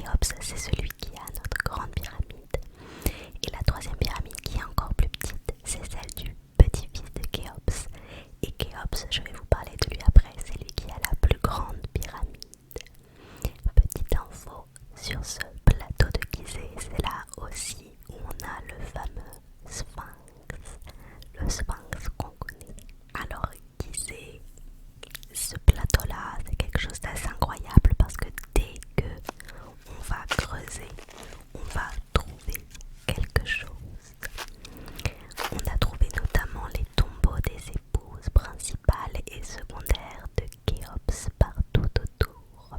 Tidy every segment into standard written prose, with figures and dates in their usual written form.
Khéops, c'est celui qui a notre grande pyramide. Et la troisième pyramide, qui est encore plus petite, c'est celle du petit-fils de Khéops. Et Khéops, je vais vous parler de lui après, c'est lui qui a la plus grande pyramide. Petite info sur ce plateau de Gizeh, c'est là aussi où on a le fameux sphinx, le sphinx qu'on connaît. Alors Gizeh, ce plateau-là, c'est quelque chose d'assez incroyable parce que dès que on va creuser, on va trouver quelque chose. On a trouvé notamment les tombeaux des épouses principales et secondaires de Khéops partout autour.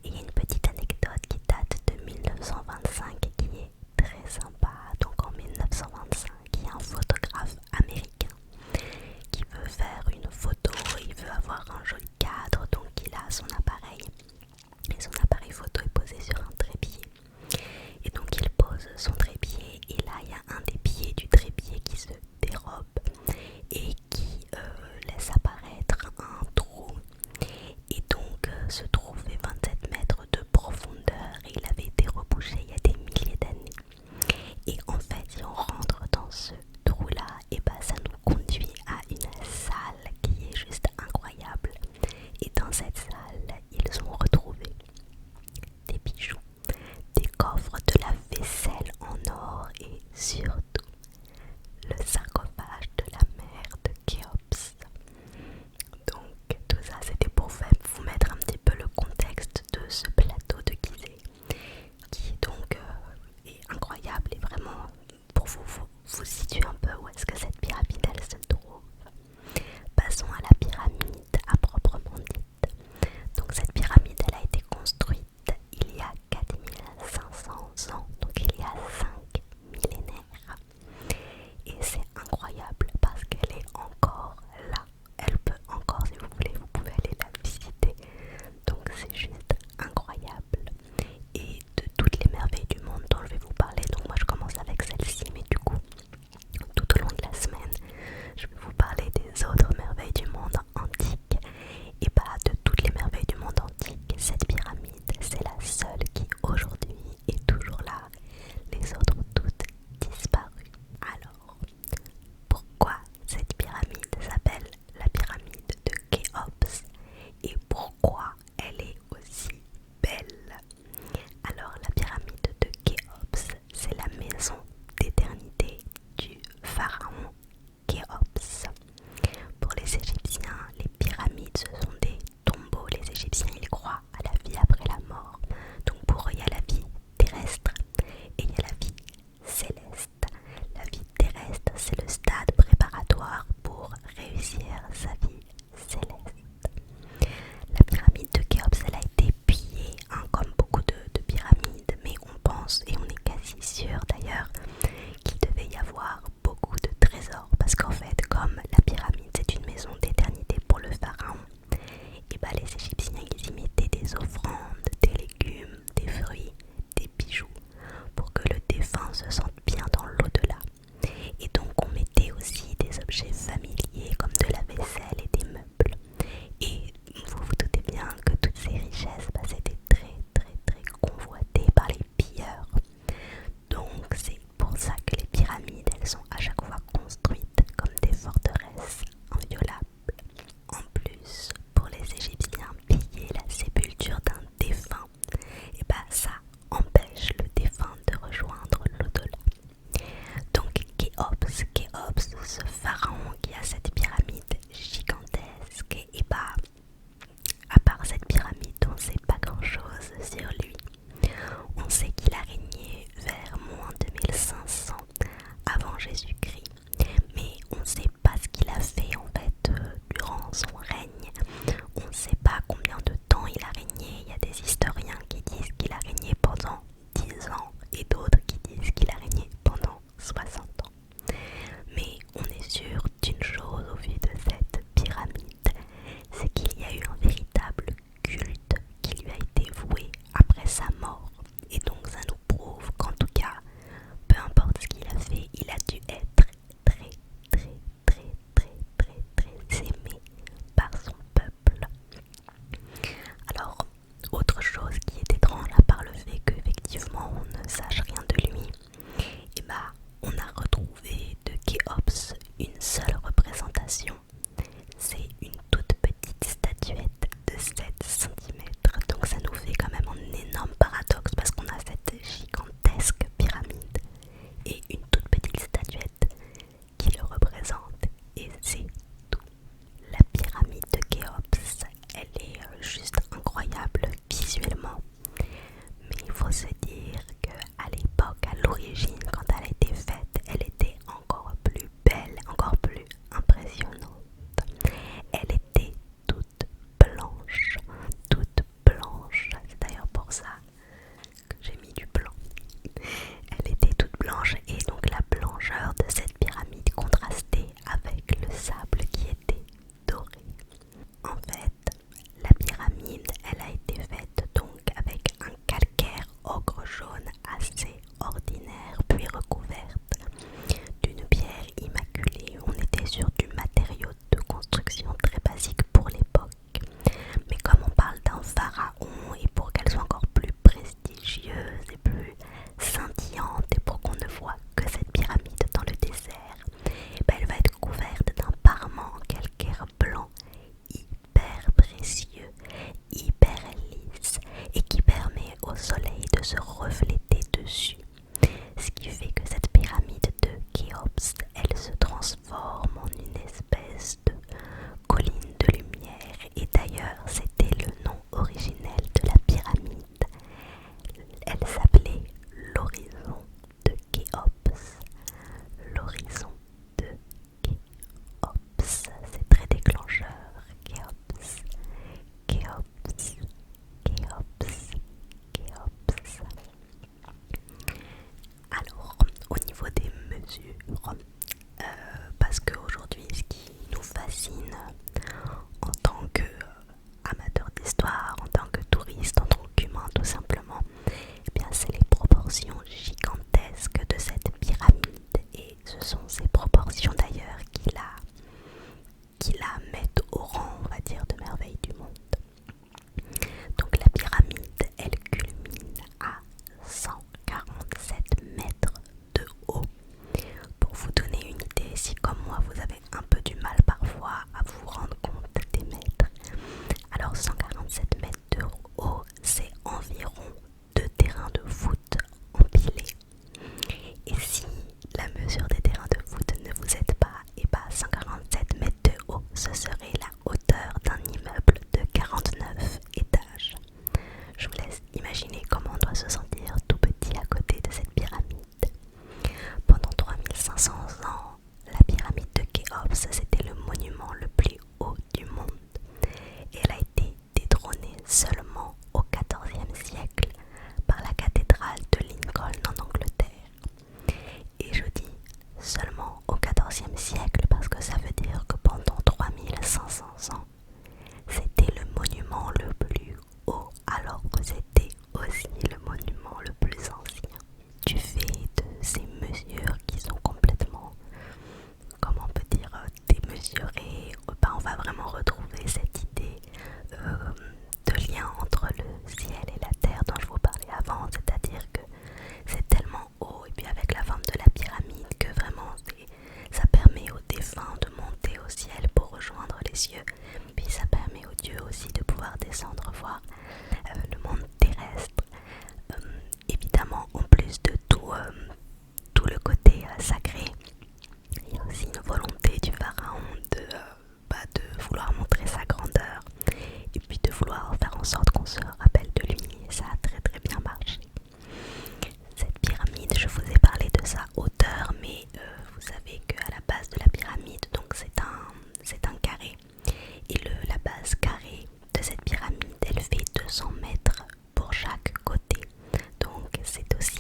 Et il y a une petite anecdote qui date au niveau des mesures, parce qu'aujourd'hui ce qui nous fascine en tant qu'amateur d'histoire, en tant que touriste, en tant qu'humain tout simplement, eh bien c'est les proportions gigantesques de cette pyramide, et ce sont ces proportions d'ailleurs qui la mettent au rang, on va dire, de merveille du monde. Donc la pyramide, elle culmine à 147 mètres de haut. Pour vous donner une idée, si comme moi vous avez un peu du mal parfois à vous rendre compte des mètres, alors 147 mètres de haut, c'est environ 2 terrains de foot empilés. Et si la mesure des terrains de foot ne vous aide pas, et bah 147 mètres de haut, ce serait la hauteur d'un immeuble de 49 étages. Je vous laisse imaginer comment on doit se sentir tout petit à côté de cette pyramide. Pendant 3500 ans, la pyramide de Khéops, c'était le monument le plus haut du monde. Et elle a été détrônée seulement au XIVe siècle par la cathédrale de Lincoln en Angleterre. Et je dis seulement au XIVe siècle parce que ça veut dire que pendant 3500 ans, c'était le monument le plus haut, alors que c'était aussi le monument le plus ancien. Du fait de ces mesures qui sont complètement, comment on peut dire, démesurées, ben on va vraiment retrouver cette idée de lien entre le ciel et la terre dont je vous parlais avant, c'est-à-dire que c'est tellement haut, et puis avec la forme de la pyramide, que vraiment ça permet aux défunts de monter au ciel pour rejoindre les cieux, puis ça permet aux dieux aussi de pouvoir descendre voir le monde terrestre. Évidemment, en plus de tout le côté sacré, il y a aussi une volonté du pharaon de vouloir montrer sa grandeur, et puis de vouloir faire en sorte qu'on se rappelle de lui, et ça a très très bien marché. Cette pyramide, je vous ai parlé de sa hauteur, mais vous savez qu'à la base de la pyramide, donc c'est un carré, et la base carrée de cette pyramide, elle fait 200 mètres pour chaque côté, donc c'est aussi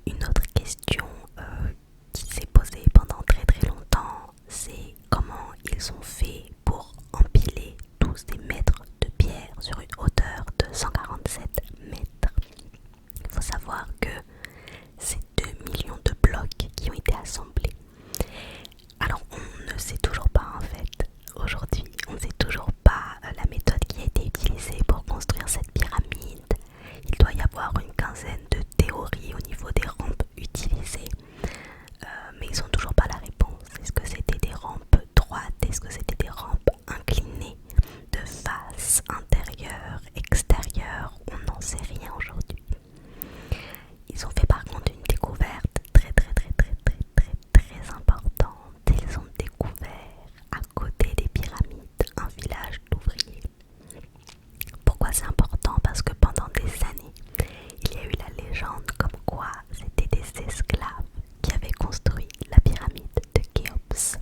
Une autre question qui s'est posée pendant très très longtemps, c'est comment ils ont fait pour empiler tous ces mètres de pierre sur une hauteur de 147 mètres. Il faut savoir que c'est 2 millions de blocs qui ont été assemblés. Alors on ne sait toujours pas en fait, aujourd'hui on ne sait toujours pas la méthode qui a été utilisée pour construire cette pyramide. Il doit y avoir une quinzaine de théories au niveau des rampes utilisées, mais ils n'ont toujours pas la réponse. Est-ce que c'était des rampes droites? Est-ce que c'était des rampes inclinées? De face, intérieure, extérieure? On n'en sait rien aujourd'hui. Ils ont fait par contre une découverte très importante. Ils ont découvert à côté des pyramides un village d'ouvriers. Pourquoi c'est important? Parce que pendant des années, il y a eu la légende comme quoi c'était des esclaves qui avaient construit la pyramide de Khéops.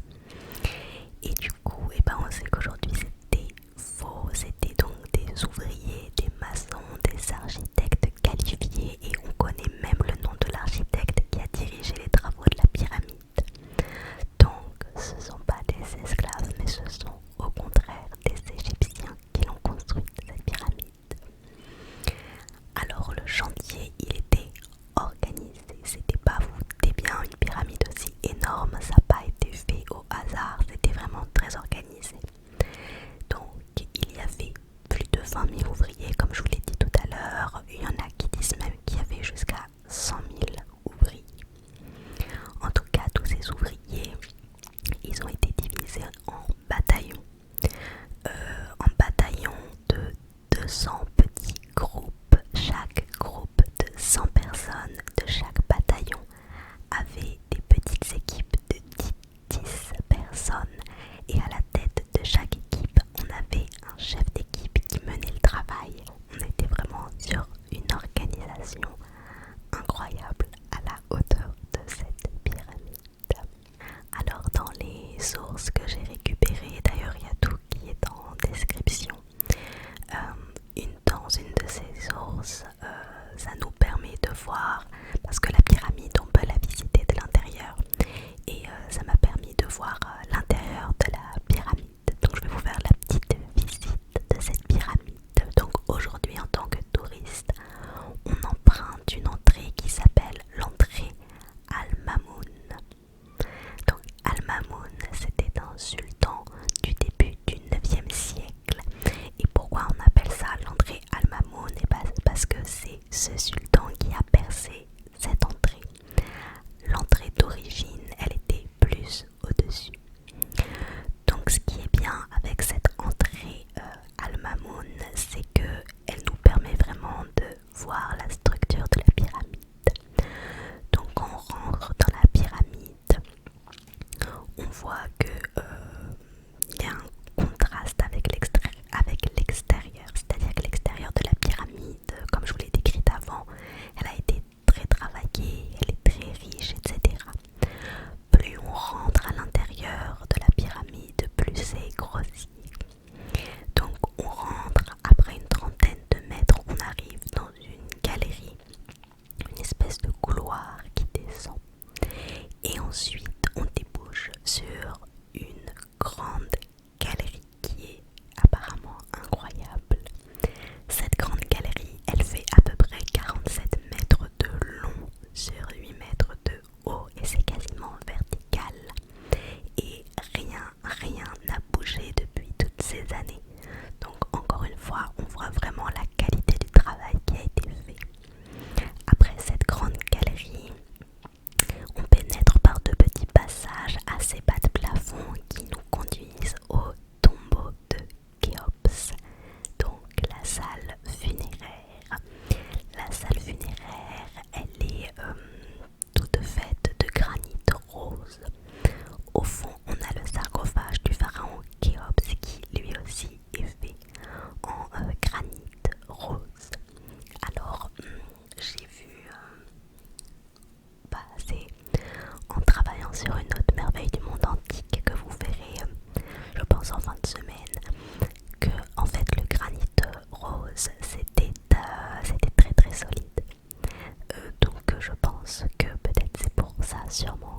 Et du coup, on sait qu'aujourd'hui c'était faux, c'était donc des ouvriers, des maçons, des architectes qualifiés, et on connaît même le nom de l'architecte qui a dirigé les travaux de la pyramide. Donc ce ne sont pas des esclaves, mais ce sont au contraire des Égyptiens qui l'ont construite, cette pyramide. Alors le chantier, il était organisé, c'était pas, vous doutez bien, une pyramide aussi énorme, ça n'a pas été fait au hasard, c'était vraiment très organisé. Donc il y avait plus de 20 000 ouvriers, comme je vous l'ai dit tout à l'heure. Il y en a qui disent même qu'il y avait jusqu'à 100 000 ouvriers. En tout cas, tous ces ouvriers, ils ont été divisés en bataillons. De 200 petits groupes. Chaque groupe de 100 personnes de chaque bataillon avait des petites équipes de 10 personnes. Et à la tête de chaque équipe, on avait un chef d'équipe qui menait le travail. On était vraiment sur une organisation incroyable à la hauteur de cette pyramide. Alors dans les sources que j'ai récupérées, d'ailleurs il y a tout qui est en description, dans une de ces sources, ça nous permet de voir, parce que la pyramide on peut la visiter de l'intérieur, et ça m'a permis de voir l'intérieur de la pyramide. Donc je vais vous faire la petite visite de cette pyramide. Donc aujourd'hui, en tant que touriste, on emprunte une entrée qui s'appelle l'entrée Al-Mamoun. Donc Al-Mamoun, c'était un sultan du début du 9e siècle. Et pourquoi on appelle ça l'entrée Al-Mamoun? Parce que c'est ce sultan qui a percé sur mon